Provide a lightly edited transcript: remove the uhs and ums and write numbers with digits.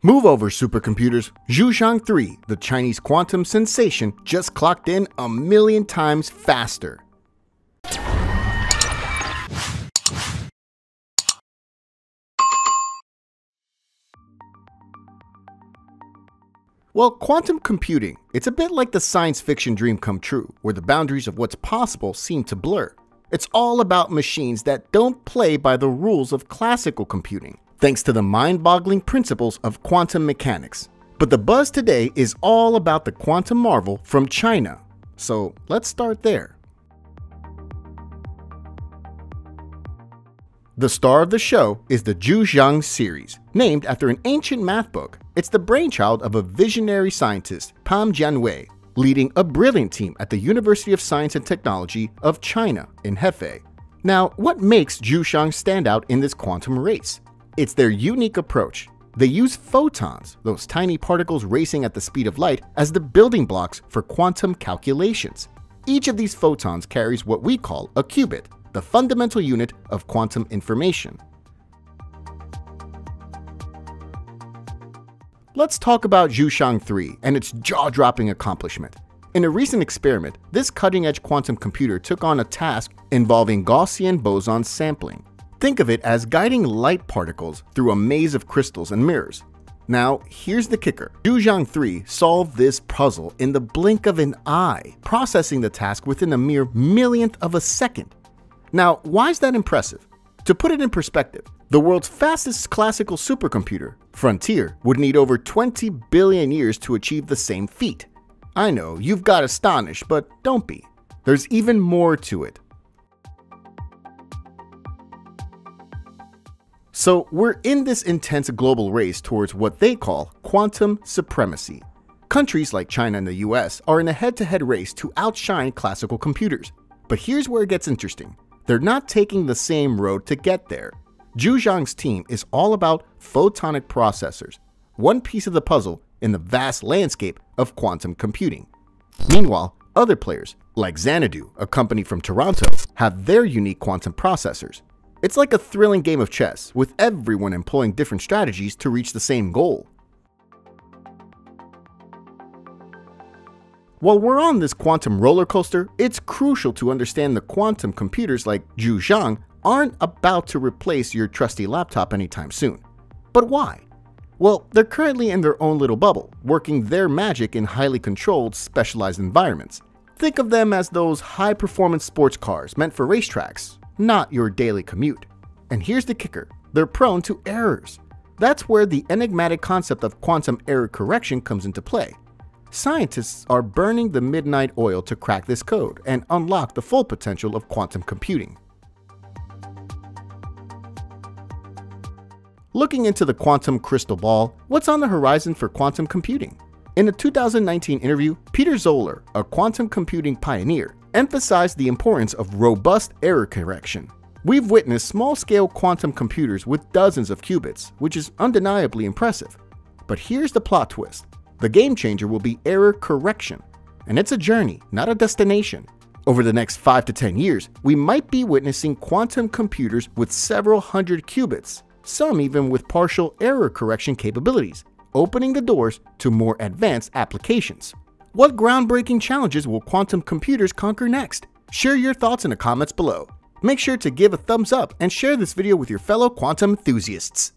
Move over, supercomputers. JiuZhang 3, the Chinese quantum sensation, just clocked in 1,000,000 times faster. Well, quantum computing, it's a bit like the science fiction dream come true, where the boundaries of what's possible seem to blur. It's all about machines that don't play by the rules of classical computing, thanks to the mind-boggling principles of quantum mechanics. But the buzz today is all about the quantum marvel from China. So let's start there. The star of the show is the Jiu Zhang series, named after an ancient math book. It's the brainchild of a visionary scientist, Pam Jianwei, leading a brilliant team at the University of Science and Technology of China in Hefei. Now, what makes Jiu Zhang stand out in this quantum race? It's their unique approach. They use photons, those tiny particles racing at the speed of light, as the building blocks for quantum calculations. Each of these photons carries what we call a qubit, the fundamental unit of quantum information. Let's talk about JiuZhang 3 and its jaw-dropping accomplishment. In a recent experiment, this cutting-edge quantum computer took on a task involving Gaussian boson sampling. Think of it as guiding light particles through a maze of crystals and mirrors. Now, here's the kicker. JiuZhang 3 solved this puzzle in the blink of an eye, processing the task within a mere millionth of a second. Now, why is that impressive? To put it in perspective, the world's fastest classical supercomputer, Frontier, would need over 20 billion years to achieve the same feat. I know, you've got astonished, but don't be. There's even more to it. So we're in this intense global race towards what they call quantum supremacy. Countries like China and the US are in a head-to-head race to outshine classical computers. But here's where it gets interesting. They're not taking the same road to get there. JiuZhang's team is all about photonic processors, one piece of the puzzle in the vast landscape of quantum computing. Meanwhile, other players, like Xanadu, a company from Toronto, have their unique quantum processors. It's like a thrilling game of chess, with everyone employing different strategies to reach the same goal. While we're on this quantum roller coaster, it's crucial to understand the quantum computers like JiuZhang aren't about to replace your trusty laptop anytime soon. But why? Well, they're currently in their own little bubble, working their magic in highly controlled, specialized environments. Think of them as those high-performance sports cars meant for racetracks, not your daily commute. And here's the kicker, they're prone to errors. That's where the enigmatic concept of quantum error correction comes into play. Scientists are burning the midnight oil to crack this code and unlock the full potential of quantum computing. Looking into the quantum crystal ball, what's on the horizon for quantum computing? In a 2019 interview, Peter Zoller, a quantum computing pioneer, emphasized the importance of robust error correction. We've witnessed small-scale quantum computers with dozens of qubits, which is undeniably impressive. But here's the plot twist. The game changer will be error correction, and it's a journey, not a destination. Over the next 5 to 10 years, we might be witnessing quantum computers with several hundred qubits, some even with partial error correction capabilities, opening the doors to more advanced applications. What groundbreaking challenges will quantum computers conquer next? Share your thoughts in the comments below. Make sure to give a thumbs up and share this video with your fellow quantum enthusiasts.